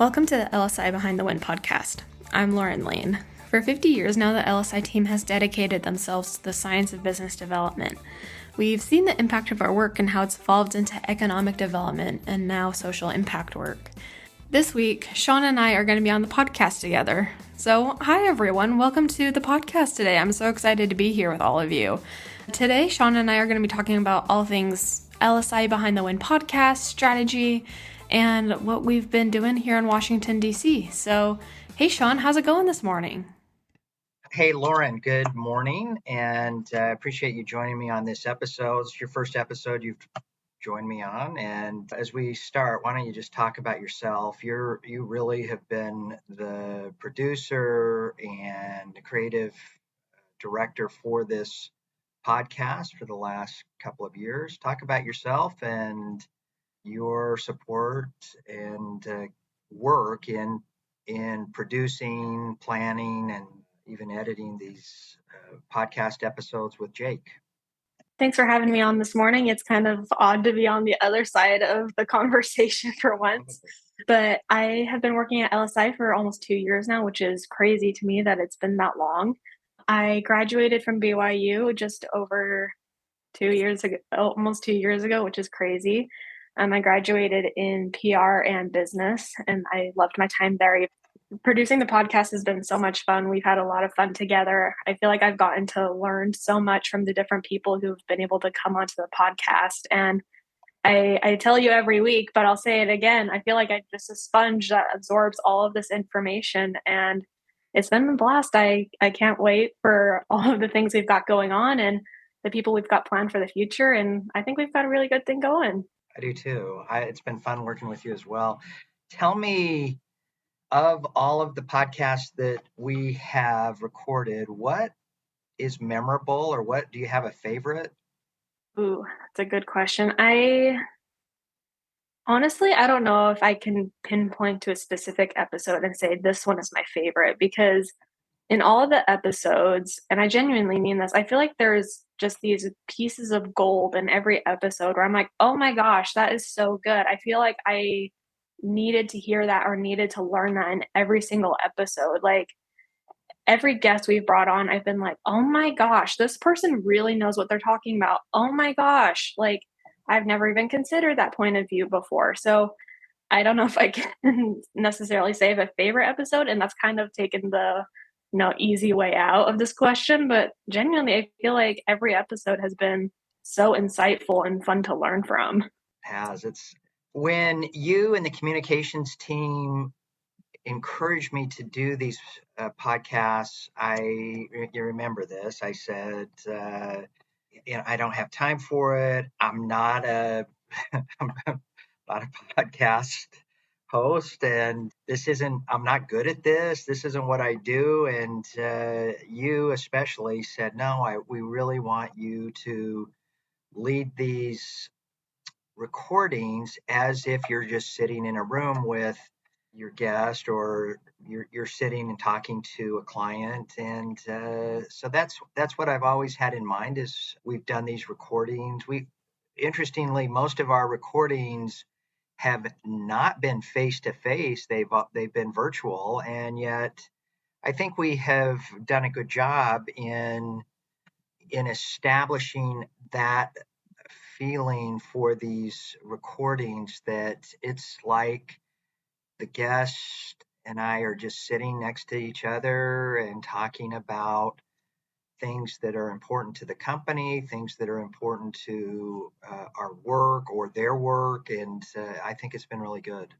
Welcome to the LSI Behind the Wind podcast. I'm Lauren Lane. For 50 years now, the LSI team has dedicated themselves to the science of business development. We've seen the impact of our work and how it's evolved into economic development and now social impact work. This week, Sean and I are going to be on the podcast together. So, hi everyone, welcome to the podcast today. I'm so excited to be here with all of you. Today, Sean and I are going to be talking about all things LSI Behind the Wind podcast, strategy, and what we've been doing here in Washington, D.C. So, hey Sean, how's it going this morning? Hey, Lauren, good morning, and I appreciate you joining me on this episode. It's your first episode you've joined me on, and as we start, why don't you just talk about yourself? You really have been the producer and the creative director for this podcast for the last couple of years. Talk about yourself and your support and work in producing, planning, and even editing these podcast episodes with Jake. Thanks for having me on this morning. It's kind of odd to be on the other side of the conversation for once, but I have been working at LSI for almost 2 years now, which is crazy to me that it's been that long. I graduated from BYU just over 2 years ago, almost 2 years ago, which is crazy. I graduated in PR and business, and I loved my time there. Producing the podcast has been so much fun. We've had a lot of fun together. I feel like I've gotten to learn so much from the different people who've been able to come onto the podcast. And I tell you every week, but I'll say it again. I feel like I'm just a sponge that absorbs all of this information, and it's been a blast. I can't wait for all of the things we've got going on and the people we've got planned for the future. And I think we've got a really good thing going. I do too. It's been fun working with you as well. Tell me, of all of the podcasts that we have recorded, what is memorable, or what do you have a favorite? Ooh, that's a good question. I don't know if I can pinpoint to a specific episode and say this one is my favorite, because in all of the episodes, and I genuinely mean this, I feel like there's just these pieces of gold in every episode where I'm like, oh my gosh, that is so good. I feel like I needed to hear that or needed to learn that in every single episode. Like every guest we've brought on, I've been like, oh my gosh, this person really knows what they're talking about. Oh my gosh, like I've never even considered that point of view before. So I don't know if I can necessarily say I have a favorite episode, and that's kind of taken the easy way out of this question. But genuinely, I feel like every episode has been so insightful and fun to learn from. It's when you and the communications team encouraged me to do these podcasts. You remember this. I said, I don't have time for it. I'm not a not a podcast host, and I'm not good at this. This isn't what I do. And you especially said, no, we really want you to lead these recordings as if you're just sitting in a room with your guest, or you're sitting and talking to a client. And so that's what I've always had in mind. Is we've done these recordings. We Interestingly, most of our recordings have not been face to face. They've been virtual, and yet I think we have done a good job in establishing that feeling for these recordings, that it's like the guest and I are just sitting next to each other and talking about things that are important to the company, things that are important to our work or their work. And I think it's been really good.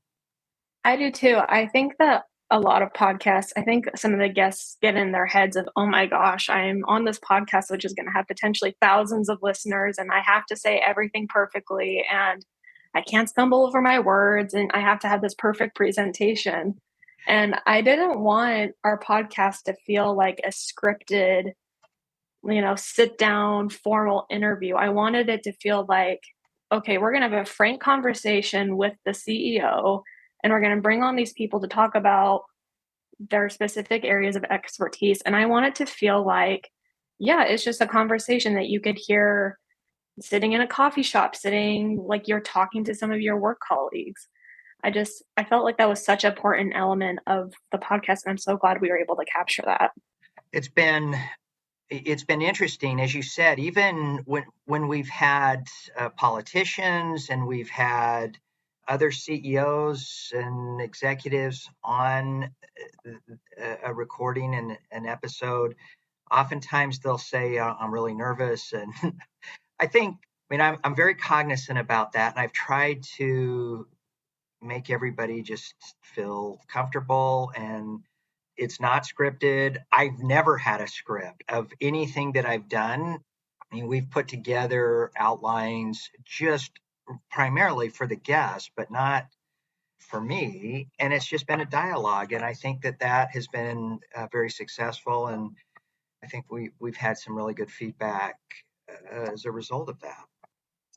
I do too. I think that a lot of podcasts, I think some of the guests get in their heads of, oh my gosh, I'm on this podcast, which is going to have potentially thousands of listeners, and I have to say everything perfectly, and I can't stumble over my words, and I have to have this perfect presentation. And I didn't want our podcast to feel like a scripted, sit down formal interview. I wanted it to feel like, okay, we're going to have a frank conversation with the CEO, and we're going to bring on these people to talk about their specific areas of expertise. And I want it to feel like, yeah, it's just a conversation that you could hear sitting in a coffee shop, sitting like you're talking to some of your work colleagues. I felt like that was such an important element of the podcast, and I'm so glad we were able to capture that. It's been it's been interesting, as you said, even when we've had politicians and we've had other CEOs and executives on a recording and an episode. Oftentimes they'll say, "I'm really nervous," and I think, I mean, I'm very cognizant about that, and I've tried to make everybody just feel comfortable, and it's not scripted. I've never had a script of anything that I've done. I mean, we've put together outlines just primarily for the guests, but not for me. And it's just been a dialogue. And I think that that has been very successful. And I think we've had some really good feedback as a result of that.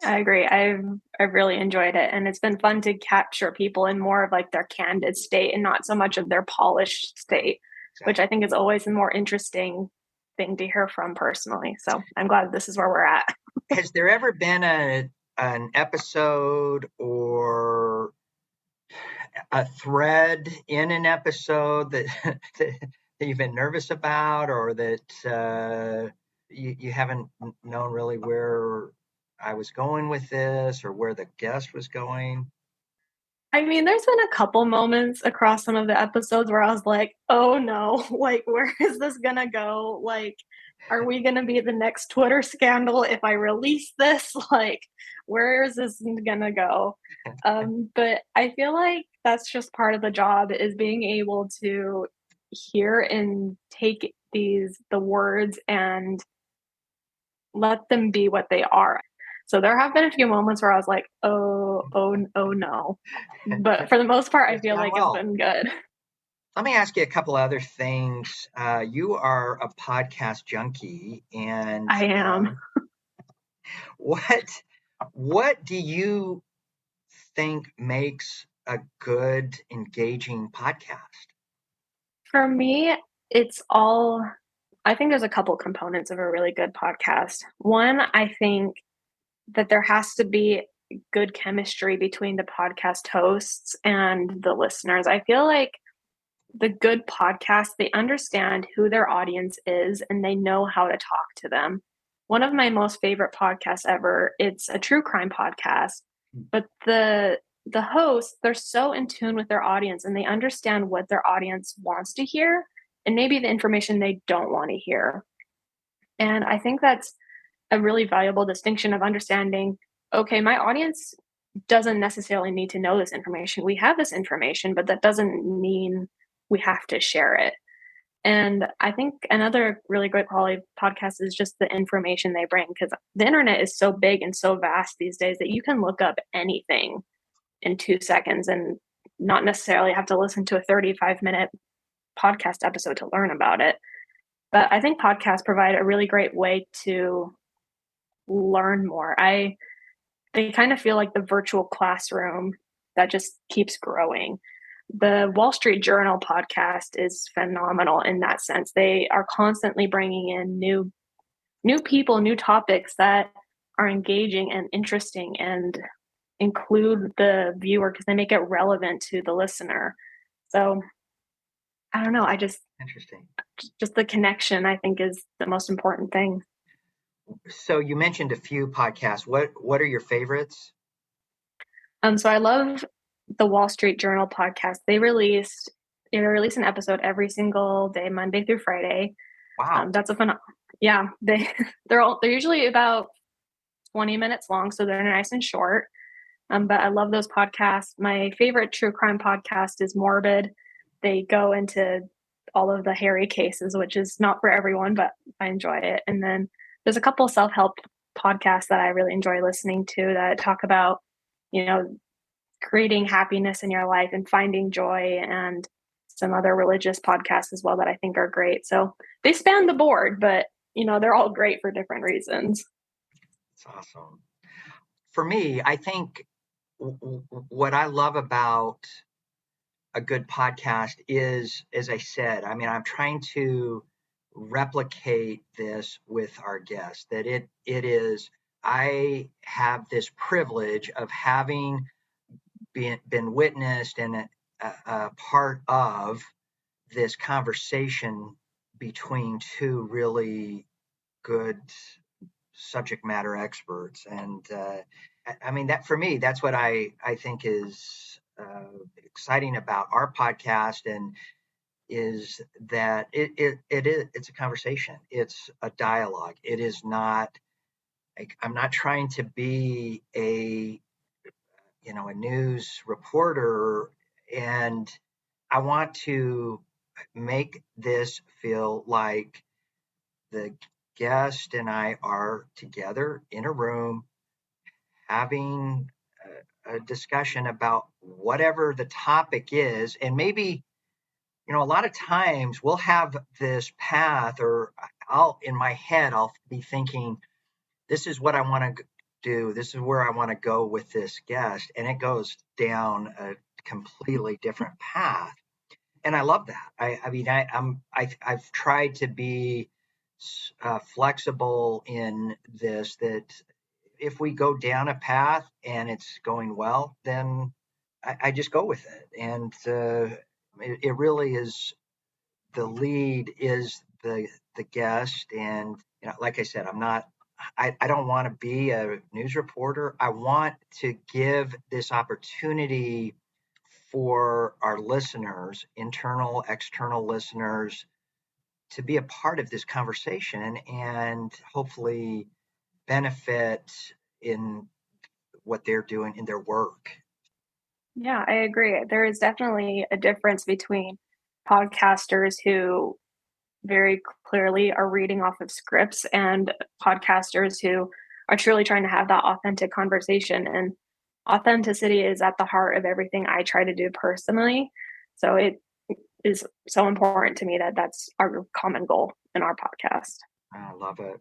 I agree. I've really enjoyed it, and it's been fun to capture people in more of like their candid state and not so much of their polished state, which I Exactly. think is always a more interesting thing to hear from personally. So I'm glad this is where we're at. Has there ever been an episode or a thread in an episode that that you've been nervous about, or that you haven't known really where I was going with this, or where the guest was going? I mean, there's been a couple moments across some of the episodes where I was like, "Oh no, like where is this gonna go? Like, are we gonna be the next Twitter scandal if I release this? Like, where is this gonna go?" But I feel like that's just part of the job is being able to hear and take the words and let them be what they are. So there have been a few moments where I was like, oh no. But for the most part, I It's feel gone like it's well. been good. Let me ask you a couple other things. You are a podcast junkie, and I am. what what do you think makes a good, engaging podcast? For me, it's all I think there's a couple components of a really good podcast. One, I think that there has to be good chemistry between the podcast hosts and the listeners. I feel like the good podcasts, they understand who their audience is and they know how to talk to them. One of my most favorite podcasts ever, it's a true crime podcast, but the hosts, they're so in tune with their audience and they understand what their audience wants to hear and maybe the information they don't want to hear. And I think that's a really valuable distinction of understanding, okay, my audience doesn't necessarily need to know this information. We have this information, but that doesn't mean we have to share it. And I think another really great quality podcast is just the information they bring because the internet is so big and so vast these days that you can look up anything in 2 seconds and not necessarily have to listen to a 35-minute podcast episode to learn about it. But I think podcasts provide a really great way to learn more. They kind of feel like the virtual classroom that just keeps growing. The Wall Street Journal podcast is phenomenal in that sense. They are constantly bringing in new people, new topics that are engaging and interesting and include the viewer because they make it relevant to the listener. So, I don't know, I Interesting. just the connection I think is the most important thing. So you mentioned a few podcasts. What are your favorites? So I love the Wall Street Journal podcast. They release an episode every single day, Monday through Friday. Wow. That's a fun. Yeah, they're usually about 20 minutes long, so they're nice and short. But I love those podcasts. My favorite true crime podcast is Morbid. They go into all of the hairy cases, which is not for everyone, but I enjoy it. And then there's a couple self help podcasts that I really enjoy listening to that talk about, you know, creating happiness in your life and finding joy and some other religious podcasts as well that I think are great. So they span the board, but they're all great for different reasons. It's awesome. For me, I think what I love about a good podcast is, as I said, I mean, I'm trying to replicate this with our guests, that it is, I have this privilege of having been witnessed and a part of this conversation between two really good subject matter experts. And I mean, that for me, that's what I think is exciting about our podcast, and is that it's a conversation. It's a dialogue. It is not like, I'm not trying to be a news reporter, and I want to make this feel like the guest and I are together in a room having a discussion about whatever the topic is. And maybe, a lot of times we'll have this path, or in my head, I'll be thinking, this is what I want to do. This is where I want to go with this guest. And it goes down a completely different path. And I love that. I mean, I've tried to be flexible in this, that if we go down a path and it's going well, then I just go with it. And it really is, the lead is the guest. And like I said, I don't want to be a news reporter. I want to give this opportunity for our listeners, internal, external listeners, to be a part of this conversation and hopefully benefit in what they're doing in their work. Yeah, I agree. There is definitely a difference between podcasters who very clearly are reading off of scripts and podcasters who are truly trying to have that authentic conversation. And authenticity is at the heart of everything I try to do personally. So it is so important to me that that's our common goal in our podcast. I love it.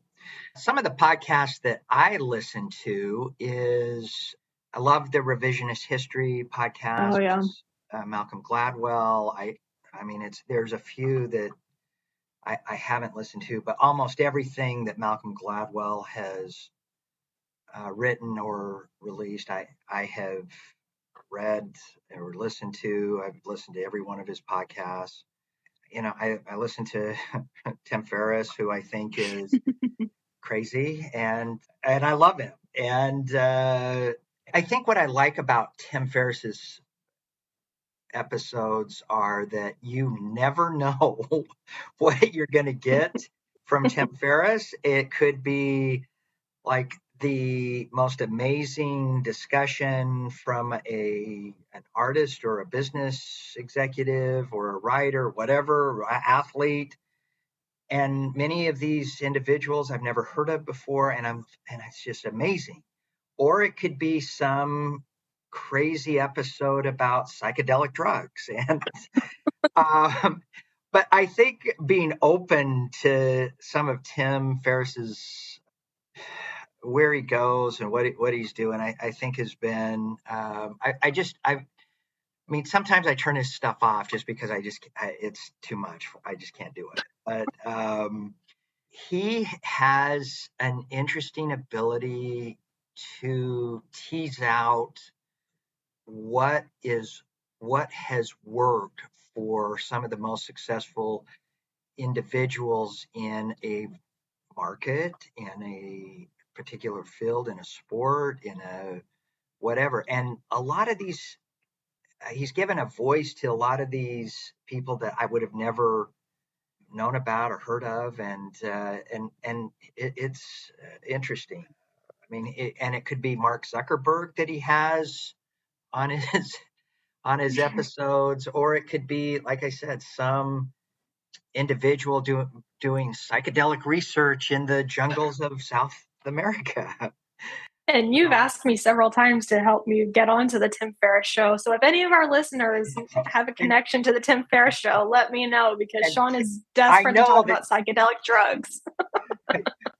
Some of the podcasts that I listen to is, I love the revisionist history Oh, yeah. podcasts, Malcolm Gladwell. I mean, there's a few that I haven't listened to, but almost everything that Malcolm Gladwell has written or released, I have read or listened to. I've listened to every one of his podcasts. I listen to Tim Ferriss, who I think is crazy, and I love him. And I think what I like about Tim Ferriss's episodes are that you never know what you're going to get from Tim Ferriss. It could be like the most amazing discussion from an artist or a business executive or a writer, whatever, athlete. And many of these individuals I've never heard of before, and it's just amazing. Or it could be some crazy episode about psychedelic drugs, and um, but I think being open to some of Tim Ferriss's, where he goes and what he's doing, I think has been. I mean, sometimes I turn his stuff off just because it's too much. I just can't do it. But he has an interesting ability to tease out what has worked for some of the most successful individuals in a market, in a particular field, in a sport, in a whatever. And a lot of these, he's given a voice to a lot of these people that I would have never known about or heard of, and it's interesting. I mean, and it could be Mark Zuckerberg that he has on his on his episodes, or it could be, like I said, some individual doing psychedelic research in the jungles of South America. And you've asked me several times to help me get onto the Tim Ferriss show. So if any of our listeners have a and, connection to the Tim Ferriss show, let me know because and Sean is I desperate to know talk that about psychedelic drugs.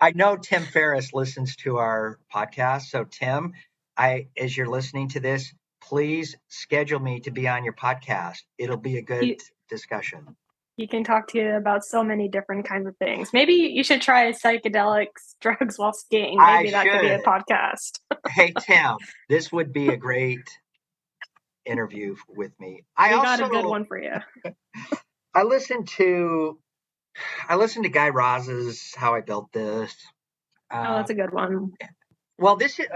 I know Tim Ferriss listens to our podcast. So Tim, as you're listening to this, please schedule me to be on your podcast. It'll be a good He, discussion. he can talk to you about so many different kinds of things. Maybe you should try psychedelics drugs while skiing. I Maybe that could be a should. podcast. Hey Tim, this would be a great interview with me. I We got a also good one for you. I listened to I listened to Guy Raz's How I Built This. Oh, Uh, that's a good one. well, this is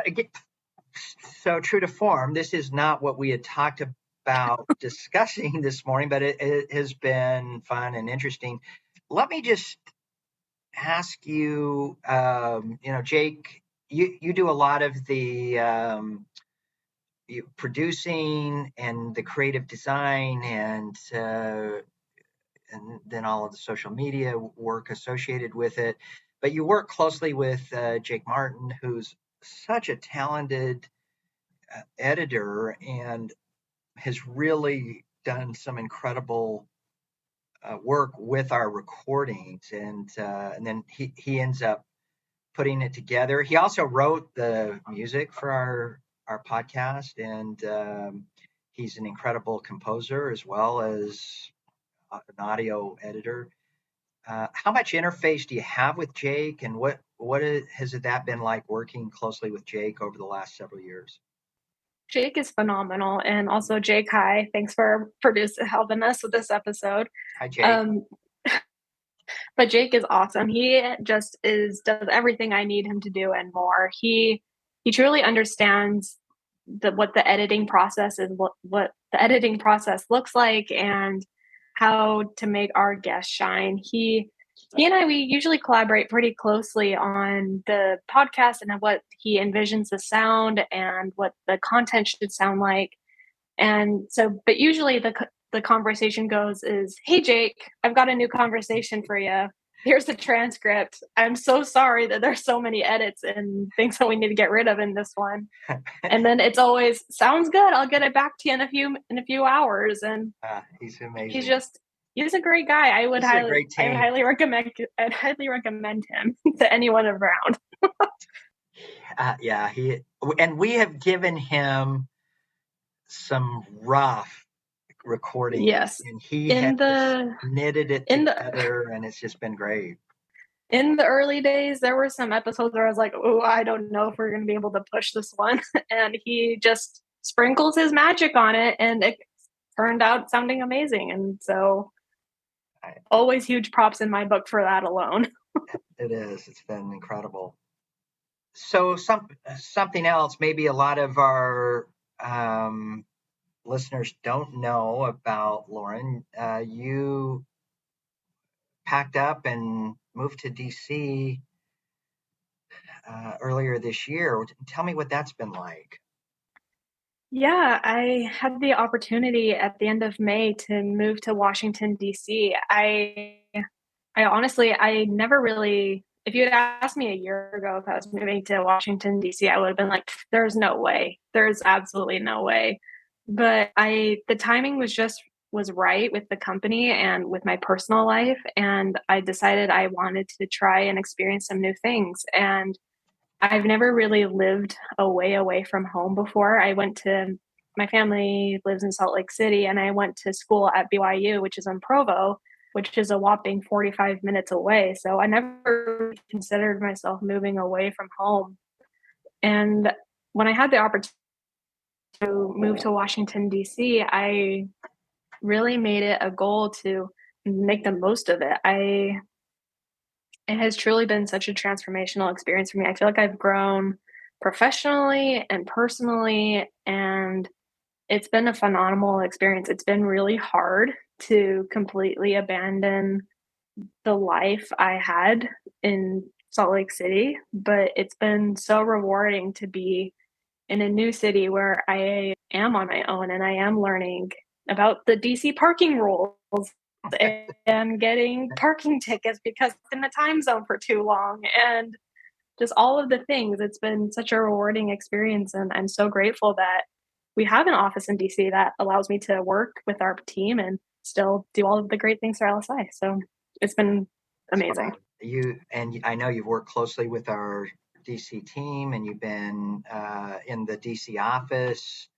so true to form. This is not what we had talked about discussing this morning, but it has been fun and interesting. Let me just ask you, Jake, you do a lot of the producing and the creative design and then all of the social media work associated with it. But you work closely with Jake Martin, who's such a talented editor and has really done some incredible work with our recordings. And then he ends up putting it together. He also wrote the music for our podcast, and he's an incredible composer as well as an audio editor. How much interface do you have with Jake, and has that been like working closely with Jake over the last several years? Jake is phenomenal, and also Jake, hi, thanks for producing helping us with this episode. Hi, Jake. Um, but Jake is awesome. He just does everything I need him to do and more. He truly understands what the editing process is, what the editing process looks like, and how to make our guests shine. He and I, we usually collaborate pretty closely on the podcast and what he envisions the sound and what the content should sound like. And so, but usually the conversation goes is, "Hey Jake, I've got a new conversation for you. Here's the transcript. I'm so sorry that there's so many edits and things that we need to get rid of in this one." And then it's always, "Sounds good. I'll get it back to you in a few hours." And He's he's amazing. just he's a great guy. This is a great I would team. highly recommend him to anyone around. Yeah, and we have given him some rough recordings, Yes. and he has In the knitted it in the together, and it's just been great. in the early days, there were some episodes where I was like, "Oh, I don't know if we're going to be able to push this one." And he just sprinkles his magic on it, and it turned out sounding amazing. And so, I, always huge props in my book for that alone. it is. It's been incredible. So something else, maybe a lot of our um, listeners don't know about Lauren. You packed up and moved to DC earlier this year. Tell me what that's been like. Yeah, I had the opportunity at the end of May to move to Washington, DC. I honestly, I never really, if you had asked me a year ago if I was moving to Washington, DC, I would have been like, there's no way. There's absolutely no way. But the timing was right with the company and with my personal life. And I decided I wanted to try and experience some new things. And I've never really lived away from home before. My family lives in Salt Lake City, and I went to school at BYU, which is in Provo, which is a whopping 45 minutes away. So I never considered myself moving away from home. And when I had the opportunity to move to Washington, DC, I really made it a goal to make the most of it. It has truly been such a transformational experience for me. I feel like I've grown professionally and personally, and it's been a phenomenal experience. It's been really hard to completely abandon the life I had in Salt Lake City, but it's been so rewarding to be in a new city where I am on my own and I am learning about the DC parking rules and getting parking tickets because I'm in the time zone for too long and just all of the things. It's been such a rewarding experience, and I'm so grateful that we have an office in DC that allows me to work with our team and still do all of the great things for LSI. So it's been That's amazing. fun. I know you've worked closely with our DC team, and you've been in the DC office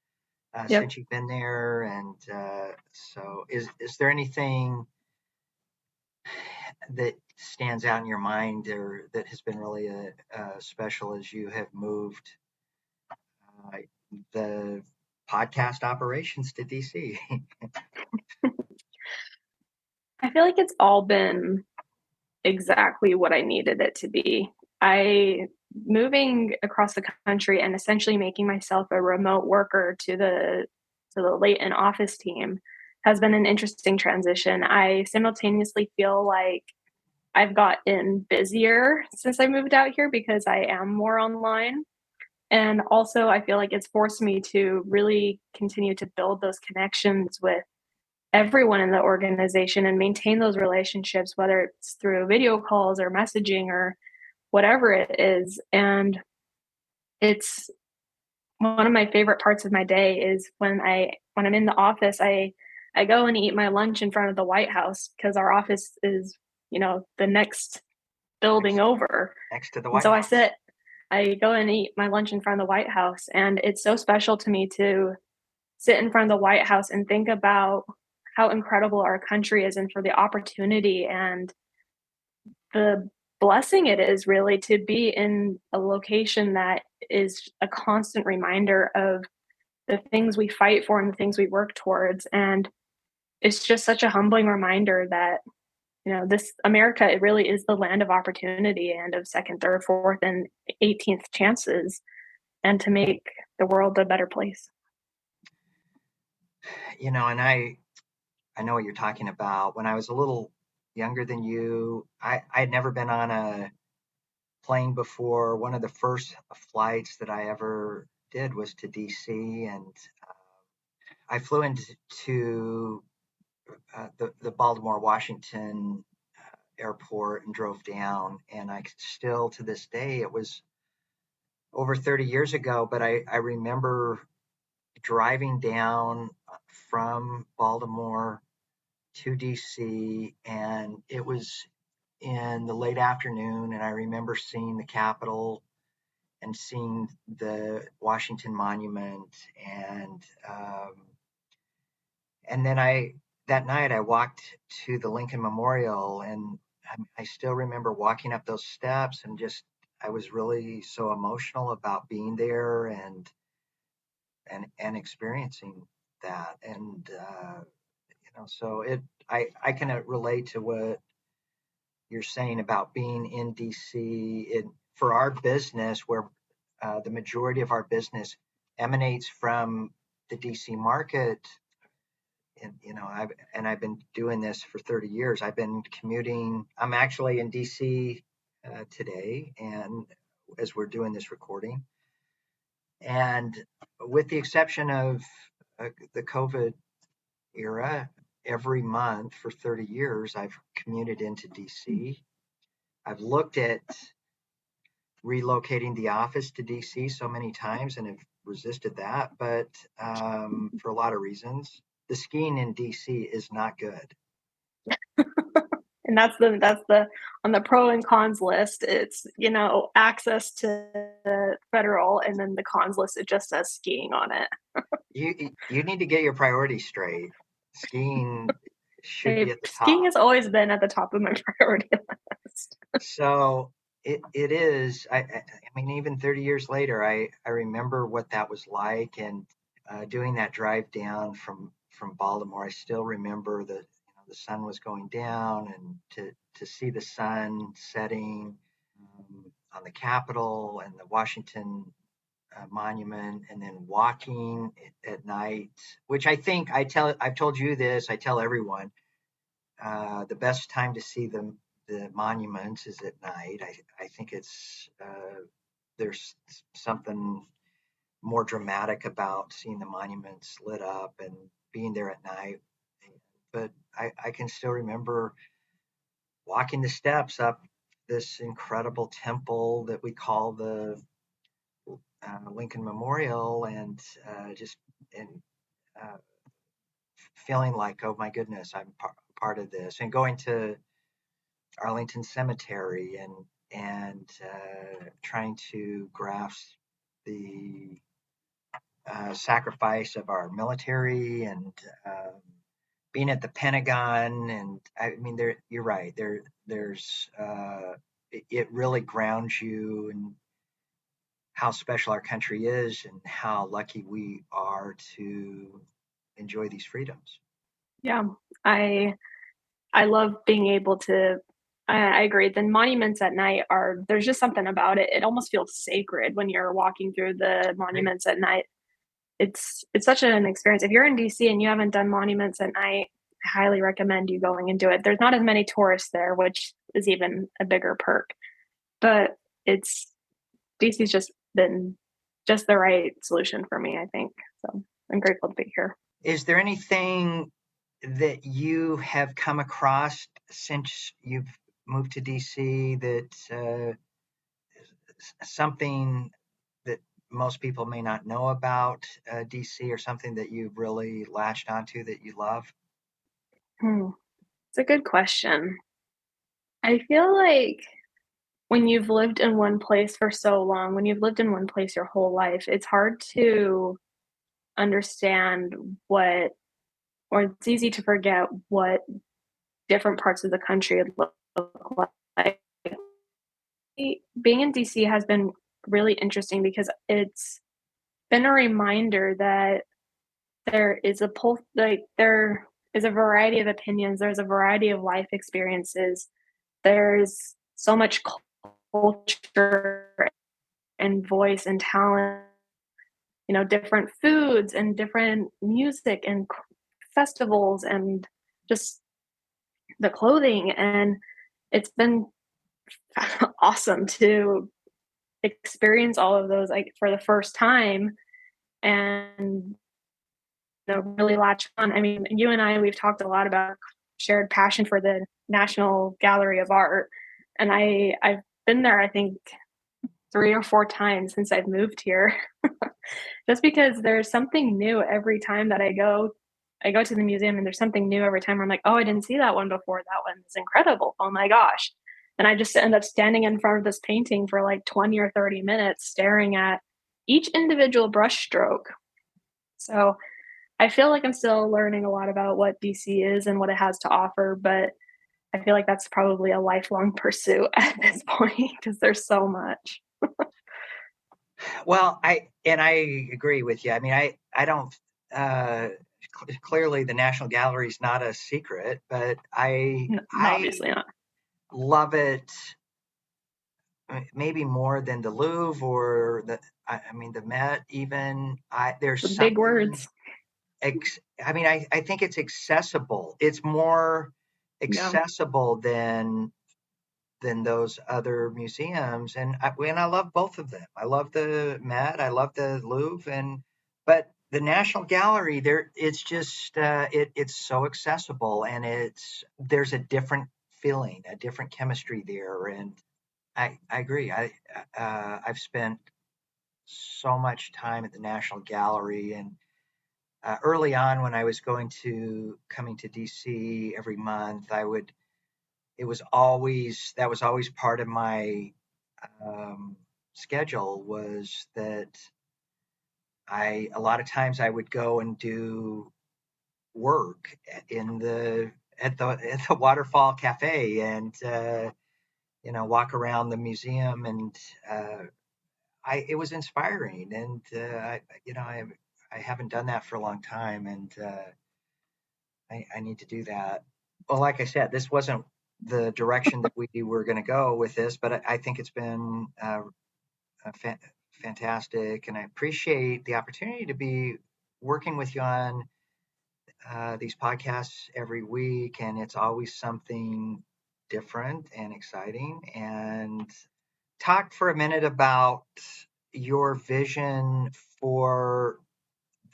Yep. since you've been there. And so, is there anything that stands out in your mind or that has been really special as you have moved uh, the podcast operations to DC. I feel like it's all been exactly what I needed it to be. I moving across the country and essentially making myself a remote worker to the late in office team has been an interesting transition. I simultaneously feel like I've gotten busier since I moved out here because I am more online. And also, I feel like it's forced me to really continue to build those connections with everyone in the organization and maintain those relationships, whether it's through video calls or messaging or whatever it is. And it's one of my favorite parts of my day is when I'm in the office, I go and eat my lunch in front of the White House because our office is, the next building next, over. next to the And White so House. I go and eat my lunch in front of the White House. And it's so special to me to sit in front of the White House and think about how incredible our country is and for the opportunity and the blessing it is really to be in a location that is a constant reminder of the things we fight for and the things we work towards. And it's just such a humbling reminder that, this America, it really is the land of opportunity and of second, third, fourth, and 18th chances, and to make the world a better place. And I know what you're talking about. When I was a little younger than you, I'd never been on a plane before. One of the first flights that I ever did was to DC, and I flew into the Baltimore Washington airport and drove down. And I still, to this day, it was over 30 years ago, but I remember driving down from Baltimore to DC, and it was in the late afternoon. And I remember seeing the Capitol and seeing the Washington Monument, and then that night I walked to the Lincoln Memorial, and I still remember walking up those steps, and just I was really so emotional about being there and experiencing that. And so I can relate to what you're saying about being in DC. For our business, where the majority of our business emanates from the DC market. And I've been doing this for 30 years. I've been commuting. I'm actually in DC today, and as we're doing this recording, and with the exception of the COVID era, every month for 30 years, I've commuted into DC. I've looked at relocating the office to DC so many times and have resisted that, but for a lot of reasons. The skiing in DC is not good. And that's the on the pro and cons list. It's access to federal, and then the cons list it just says skiing on it. You need to get your priorities straight. Skiing should be Hey, at the skiing top. has always been at the top of my priority list. So it is. I mean, even 30 years later, I remember what that was like, and doing that drive down from Baltimore. I still remember that the sun was going down, and to see the sun setting on the Capitol and the Washington monument, and then walking at night, which I've told you this, I tell everyone, the best time to see the monuments is at night. I think there's something more dramatic about seeing the monuments lit up and being there at night. But I can still remember walking the steps up this incredible temple that we call the Lincoln Memorial, and just and uh, feeling like, oh my goodness, I'm part of this, and going to Arlington Cemetery and trying to grasp the sacrifice of our military, and being at the Pentagon. And I mean, you're right. There's it really grounds you, how special our country is and how lucky we are to enjoy these freedoms. Yeah, I I love being able to I agree. The monuments at night are there's just something about it. It almost feels sacred when you're walking through the Right. monuments at night. It's such an experience. If you're in DC and you haven't done monuments at night, I highly recommend you going and do it. There's not as many tourists there, which is even a bigger perk. But it's DC's just been just the right solution for me, I think. So I'm grateful to be here. Is there anything that you have come across since you've moved to DC that something that most people may not know about DC, or something that you've really latched onto that you love? Hmm. It's a good question. I feel like when you've lived in one place for so long, when you've lived in one place your whole life, it's hard to understand what or it's easy to forget what different parts of the country look like. Being in DC has been really interesting because it's been a reminder that there is a variety of opinions, there's a variety of life experiences, there's so much culture and voice and talent, different foods and different music and festivals and just the clothing. And it's been awesome to experience all of those like for the first time and really latch on. I mean, you and I, we've talked a lot about shared passion for the National Gallery of Art. And I've been there, I think, 3 or 4 times since I've moved here. Just because there's something new every time that I go to the museum and there's something new every time where I'm like, oh, I didn't see that one before. That one's incredible. Oh my gosh. And I just end up standing in front of this painting for like 20 or 30 minutes staring at each individual brush stroke. So I feel like I'm still learning a lot about what DC is and what it has to offer, but I feel like that's probably a lifelong pursuit at this point because there's so much. Well, I agree with you. I mean, I don't. Uh, Clearly, the National Gallery is not a secret, but I Obviously not. love it maybe more than the Louvre or I mean the Met even. There's The big something words. I mean, I think it's accessible. It's more Yeah. accessible than those other museums, and I love both of them. I love the Met, I love the Louvre, but the National Gallery, it's just it's so accessible, and there's a different feeling, a different chemistry there, and I agree. I've spent so much time at the National Gallery, and early on when I was coming to DC every month, I would it was always that was always part of my um, schedule, was that I a lot of times I would go and do work in the at the Waterfall Cafe, and walk around the museum, and I it was inspiring, and I haven't done that for a long time, and I need to do that. Well, like I said, this wasn't the direction that we were going to go with this, but I think it's been uh, fa- fantastic, and I appreciate the opportunity to be working with you on these podcasts every week, and it's always something different and exciting. And talk for a minute about your vision for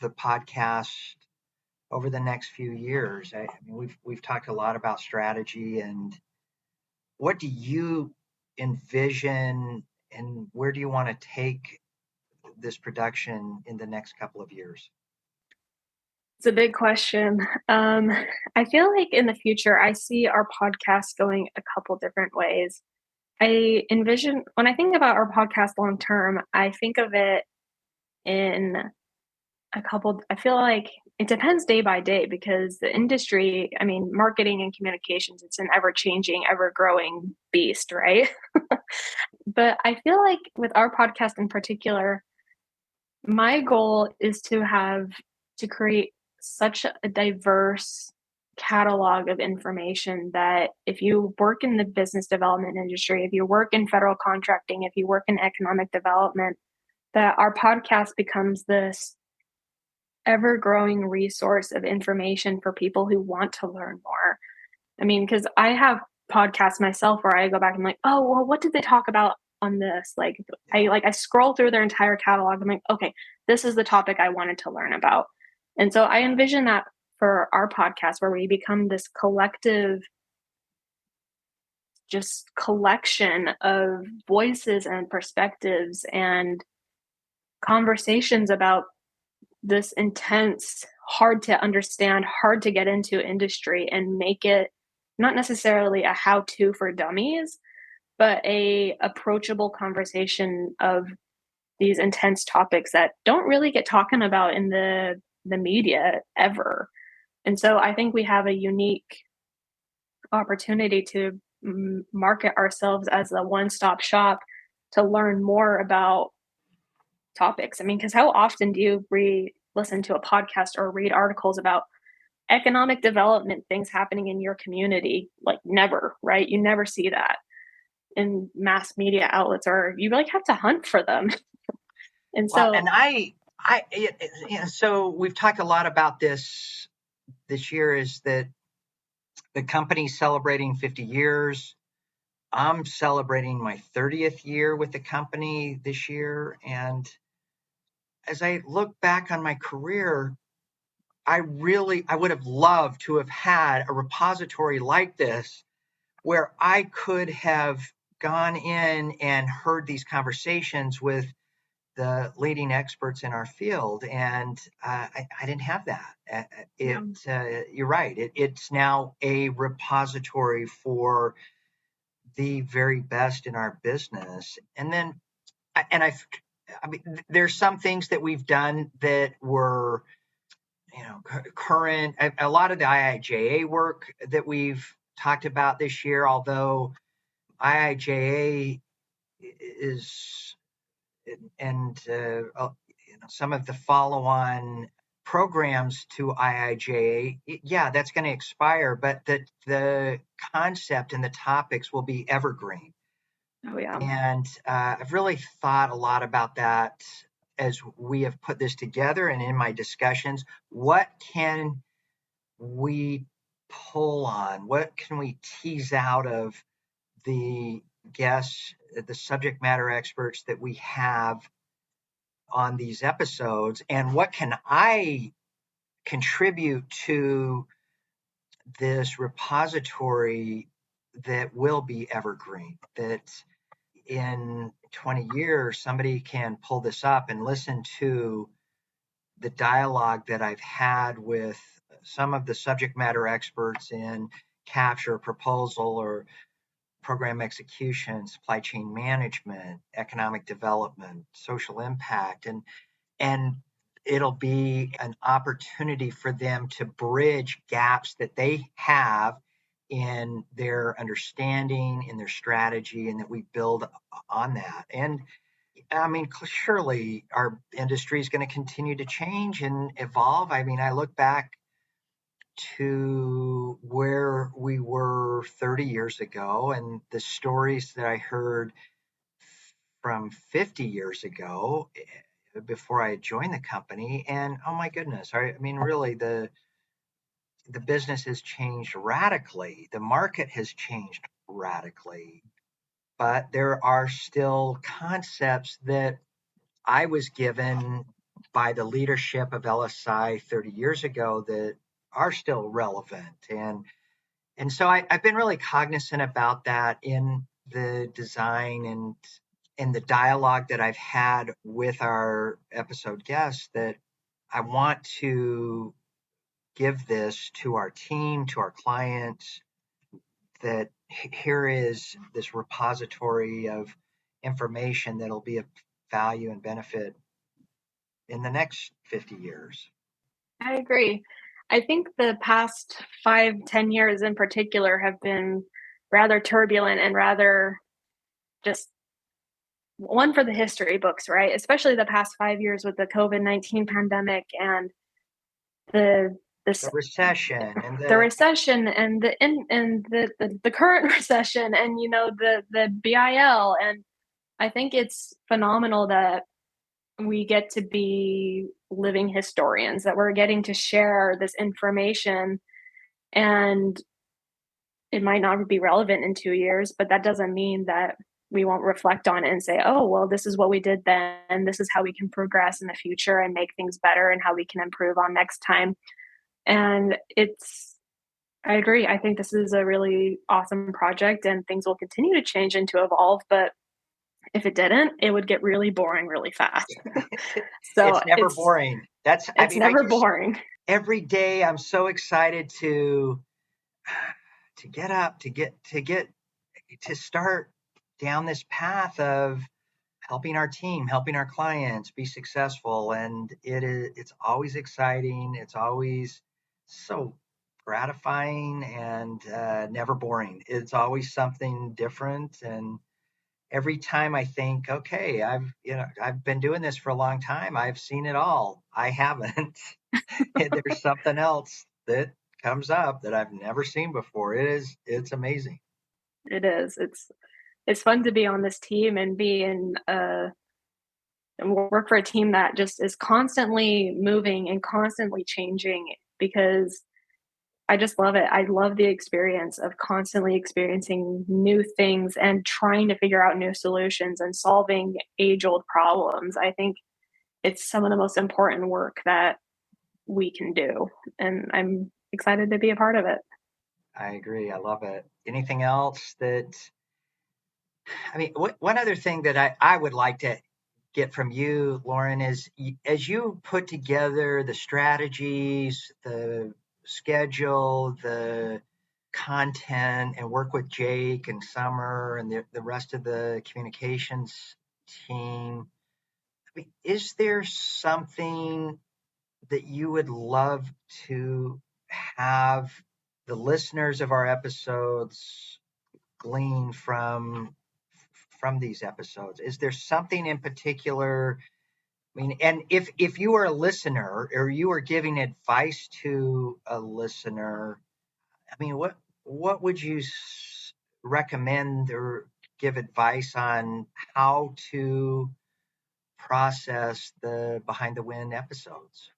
the podcast over the next few years. I mean, we've talked a lot about strategy, and what do you envision, and where do you want to take this production in the next couple of years? It's a big question. Um, I feel like in the future, I see our podcast going a couple different ways. I envision when I think about our podcast long term, I think of it in I feel like it depends day by day because the industry, I mean, marketing and communications, it's an ever changing, ever growing beast, right? But I feel like with our podcast in particular, my goal is to create such a diverse catalog of information that if you work in the business development industry, if you work in federal contracting, if you work in economic development, that our podcast becomes this ever growing resource of information for people who want to learn more. I mean, because I have podcasts myself where I go back and I'm like, oh, well, what did they talk about on this? Yeah. I scroll through their entire catalog. I'm like, okay, this is the topic I wanted to learn about. And so I envision that for our podcast where we become this collective, just collection of voices and perspectives and conversations about this intense, hard to understand, hard to get into industry and make it not necessarily a how to for dummies, but a approachable conversation of these intense topics that don't really get talking about in the media ever. And so I think we have a unique opportunity to market ourselves as a one-stop shop to learn more about topics. I mean, because how often do you listen to a podcast or read articles about economic development things happening in your community? Like never, right? You never see that in mass media outlets, or you like have to hunt for them. And Well, so, and so we've talked a lot about this year is that the company's celebrating 50 years. I'm celebrating my 30th year with the company this year. And as I look back on my career, I would have loved to have had a repository like this where I could have gone in and heard these conversations with the leading experts in our field. And I didn't have that. yeah, You're right. It's now a repository for the very best in our business. And then, and I mean, there's some things that we've done that were, current. A lot of the IIJA work that we've talked about this year, although IIJA is, and some of the follow-on programs to IIJA, yeah, that's going to expire, but the concept and the topics will be evergreen. oh yeah, And I've really thought a lot about that as we have put this together and in my discussions. What can we pull on? What can we tease out of the guests, the subject matter experts that we have on these episodes? And what can I contribute to this repository that will be evergreen? That in 20 years, somebody can pull this up and listen to the dialogue that I've had with some of the subject matter experts in capture, proposal, or program execution, supply chain management, economic development, social impact, and it'll be an opportunity for them to bridge gaps that they have in their understanding, in their strategy, and that we build on that. And I mean, surely our industry is going to continue to change and evolve. I mean, I look back to where we were 30 years ago and the stories that I heard from 50 years ago before I joined the company. And oh my goodness, I mean, really, the business has changed radically. The market has changed radically, but there are still concepts that I was given by the leadership of LSI 30 years ago that are still relevant. And so I've been really cognizant about that in the design and in the dialogue that I've had with our episode guests, that I want to give this to our team, to our clients, that here is this repository of information that'll be of value and benefit in the next 50 years. I agree. I think the past 5, 10 years in particular have been rather turbulent and rather just one for the history books, right? Especially the past 5 years with the COVID-19 pandemic and the this The recession and the the recession and the current recession and the BIL. And I think it's phenomenal that we get to be living historians, that we're getting to share this information, and it might not be relevant in 2 years, but that doesn't mean that we won't reflect on it and say, oh, well, this is what we did then. This is how we can progress in the future and make things better and how we can improve on next time. And I agree. I think this is a really awesome project and things will continue to change and to evolve. But if it didn't, it would get really boring really fast. So it's never boring. I it's mean, I never just, boring. every day I'm so excited to get up, to start down this path of helping our team, helping our clients be successful. And it's always exciting. It's always so gratifying and never boring. It's always something different. And every time I think, okay, I've been doing this for a long time. I've seen it all. I haven't. And there's something else that comes up that I've never seen before. It's amazing. It is. It's fun to be on this team and and work for a team that just is constantly moving and constantly changing because I just love it. I love the experience of constantly experiencing new things and trying to figure out new solutions and solving age old problems. I think it's some of the most important work that we can do. And I'm excited to be a part of it. I agree. I love it. Anything else that, I mean, one other thing that I would like to get from you, Lauren, is as you put together the strategies, the schedule, the content, and work with Jake and Summer and the rest of the communications team, I mean, is there something that you would love to have the listeners of our episodes glean from these episodes? Is there something in particular? I mean, and if you are a listener or you are giving advice to a listener, I mean, what would you recommend or give advice on how to process the behind the wind episodes?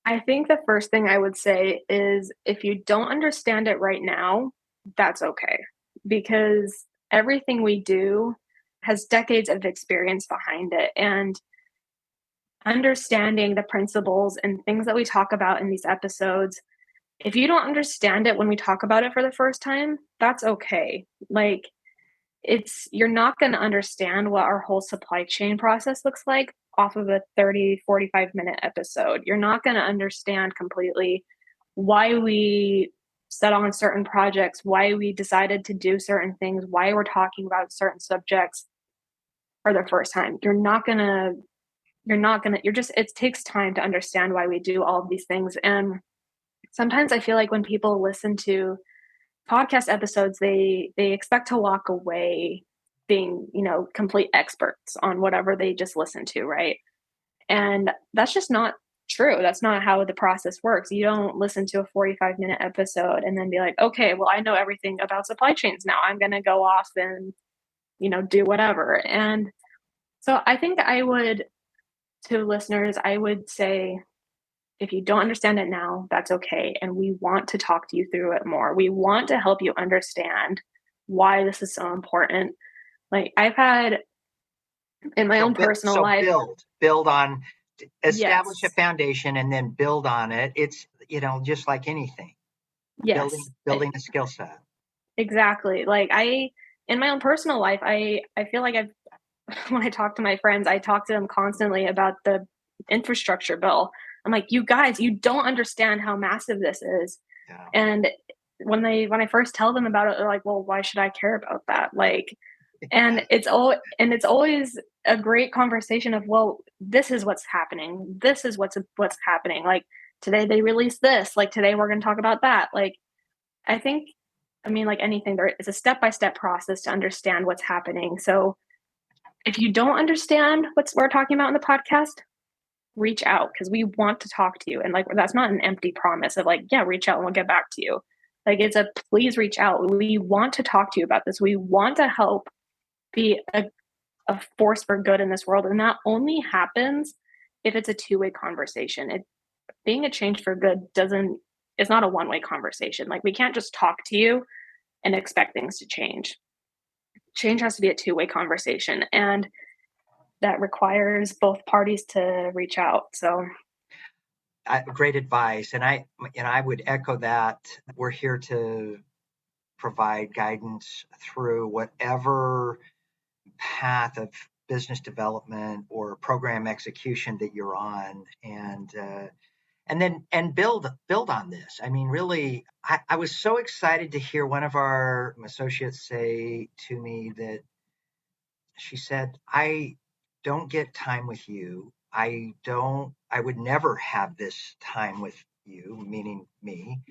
I think the first thing I would say is if you don't understand it right now, that's okay. Because everything we do has decades of experience behind it. And understanding the principles and things that we talk about in these episodes, if you don't understand it when we talk about it for the first time, that's okay. Like, you're not going to understand what our whole supply chain process looks like off of a 30, 45 minute episode. You're not going to understand completely why we set on certain projects, why we decided to do certain things, why we're talking about certain subjects for the first time. You're just, it takes time to understand why we do all of these things. And sometimes I feel like when people listen to podcast episodes, they expect to walk away being, complete experts on whatever they just listened to, right? And that's just not true. That's not how the process works. You don't listen to a 45-minute episode and then be like, okay, well, I know everything about supply chains now. I'm going to go off and, do whatever. And so I think to listeners, I would say, if you don't understand it now, that's okay. And we want to talk to you through it more. We want to help you understand why this is so important. Like, I've had in my own personal So life, build on, establish a yes, foundation and then build on it. It's, just like anything, yes, building a skill set. exactly. Like, in my own personal life, I feel like when I talk to my friends, I talk to them constantly about the infrastructure bill. I'm like, you guys, you don't understand how massive this is. Yeah. And when I first tell them about it, they're like, well, why should I care about that? Like, It's always a great conversation of, well, this is what's happening. This is what's happening. Like today they released this. Like today we're going to talk about that. Like I think, I mean, like anything, there is a step by step process to understand what's happening. So if you don't understand what we're talking about in the podcast, reach out because we want to talk to you. And like that's not an empty promise of like, yeah, reach out and we'll get back to you. Like it's a please reach out. We want to talk to you about this. We want to help be a force for good in this world. And that only happens if it's a two-way conversation. It being a change for good doesn't it's not a one-way conversation. Like we can't just talk to you and expect things to change. Change has to be a two-way conversation. And that requires both parties to reach out. So Great advice, and I would echo that. We're here to provide guidance through whatever path of business development or program execution that you're on, and then build on this. I mean, really, I was so excited to hear one of our associates say to me that she said, I don't get time with you. I would never have this time with you, meaning me.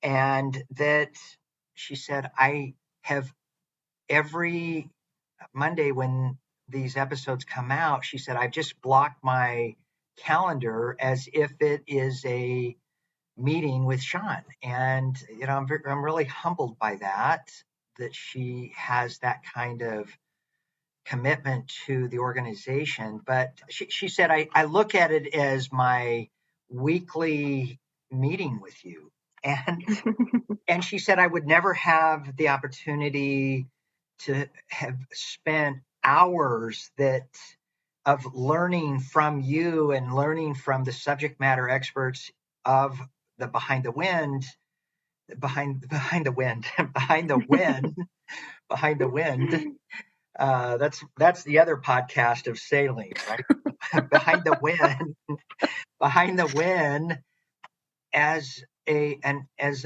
And that she said, I have every Monday when these episodes come out, she said, I've just blocked my calendar as if it is a meeting with Sean. And, I'm really humbled by that she has that kind of commitment to the organization. But she said, I look at it as my weekly meeting with you. And she said, I would never have the opportunity to have spent hours of learning from you and learning from the subject matter experts of the behind the wind, behind the wind, behind the wind. That's the other podcast of sailing, right? behind the wind, behind the wind, as a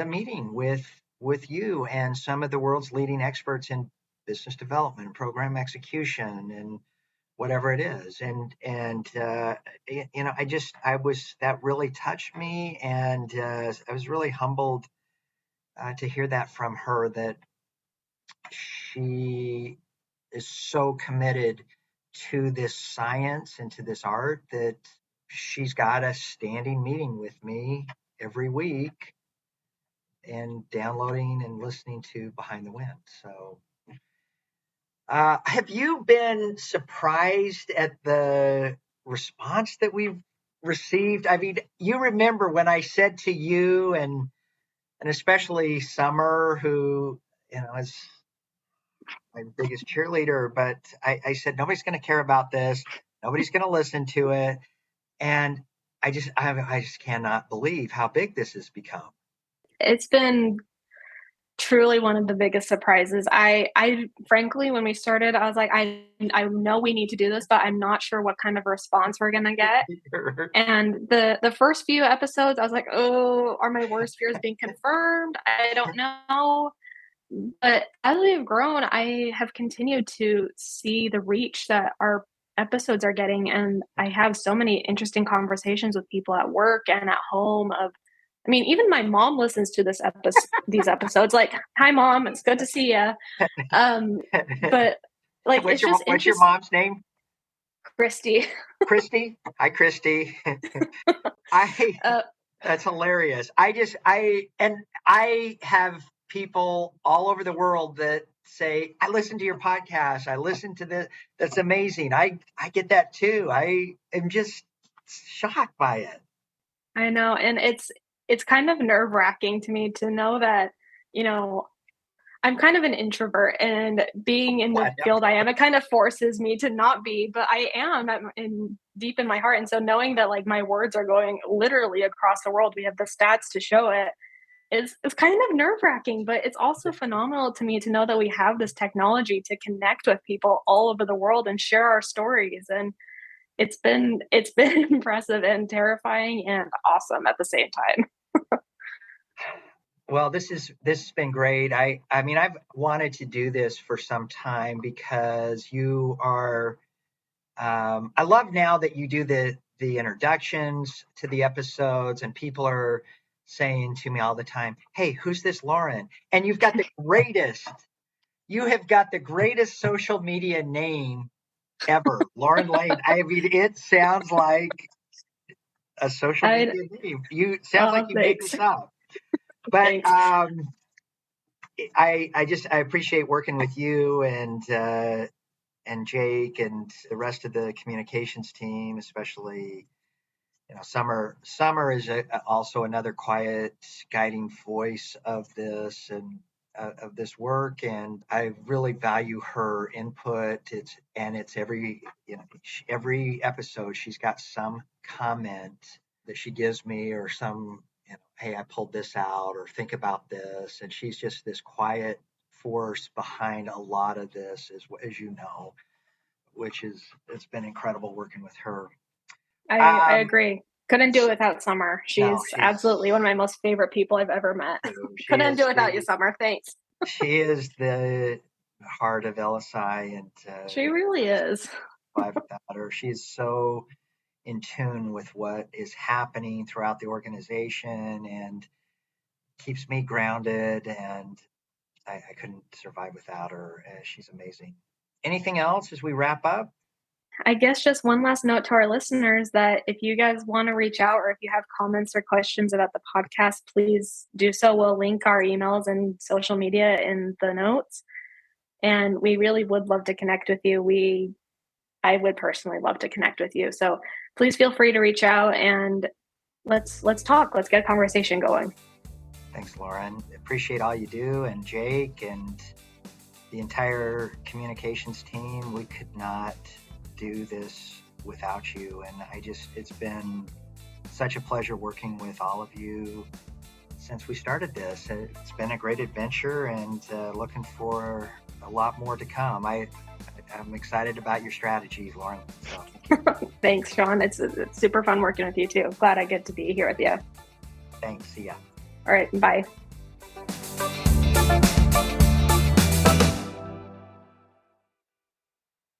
meeting with you and some of the world's leading experts in business development, program execution, and whatever it is. That really touched me, and I was really humbled to hear that from her, that she is so committed to this science and to this art that she's got a standing meeting with me every week and downloading and listening to Behind the Wind. So, have you been surprised at the response that we've received? I mean, you remember when I said to you and especially Summer, who is my biggest cheerleader, but I said nobody's going to care about this, nobody's going to listen to it, and I just cannot believe how big this has become. it's been truly one of the biggest surprises. I frankly, when we started, I was like, I know we need to do this, but I'm not sure what kind of response we're gonna get. And the first few episodes, I was like, oh, are my worst fears being confirmed? I don't know. But as we've grown, I have continued to see the reach that our episodes are getting, and I have so many interesting conversations with people at work and at home. I mean, even my mom listens to these episodes. Like, hi, mom, it's good to see you. But like, it's just What's your interesting. mom's name? Christy. Christy. Hi, Christy. I uh, That's hilarious. I have people all over the world that say, I listen to your podcast. I listen to this. That's amazing. I get that too. I am just shocked by it. I know, and it's kind of nerve wracking to me to know that you know I'm kind of an introvert, and being in the field I am, it kind of forces me to not be, but I am in deep in my heart. And so knowing that like my words are going literally across the world, we have the stats to show it. It's kind of nerve wracking, but it's also phenomenal to me to know that we have this technology to connect with people all over the world and share our stories. And it's been impressive and terrifying and awesome at the same time. Well, this has been great. I mean, I've wanted to do this for some time because you are. I love now that you do the introductions to the episodes, and people are saying to me all the time, "Hey, who's this Lauren?" And you've got the greatest. You have got the greatest social media name ever, Lauren Lane. I mean, it sounds like a social I media name. You sounds like Oh, you made thanks. this up. But Thanks. I appreciate working with you and Jake and the rest of the communications team, especially Summer is also another quiet guiding voice of this work, and I really value her input. It's every every episode she's got some comment that she gives me, or some hey, I pulled this out, or think about this, and she's just this quiet force behind a lot of this, as you know, which is it's been incredible working with her. I Um, agree. Couldn't do it without Summer. no, She's absolutely one of my most favorite people I've ever met. she Couldn't do is it without you, Summer. Thanks. the heart of LSI, and She really is. survive without her. She's so in tune with what is happening throughout the organization and keeps me grounded. And I couldn't survive without her. She's amazing. Anything else as we wrap up? I guess just one last note to our listeners that if you guys want to reach out or if you have comments or questions about the podcast, please do so. We'll link our emails and social media in the notes. And we really would love to connect with you. I would personally love to connect with you. So please feel free to reach out and let's talk. Let's get a conversation going. Thanks, Lauren. Appreciate all you do, and Jake and the entire communications team. We could not do this without you, and it's been such a pleasure working with all of you since we started this. It's been a great adventure, and looking for a lot more to come. I'm excited about your strategies, Lauren. So thank you. Thanks, Sean. It's super fun working with you too. Glad I get to be here with you. Thanks. See ya. All right, bye.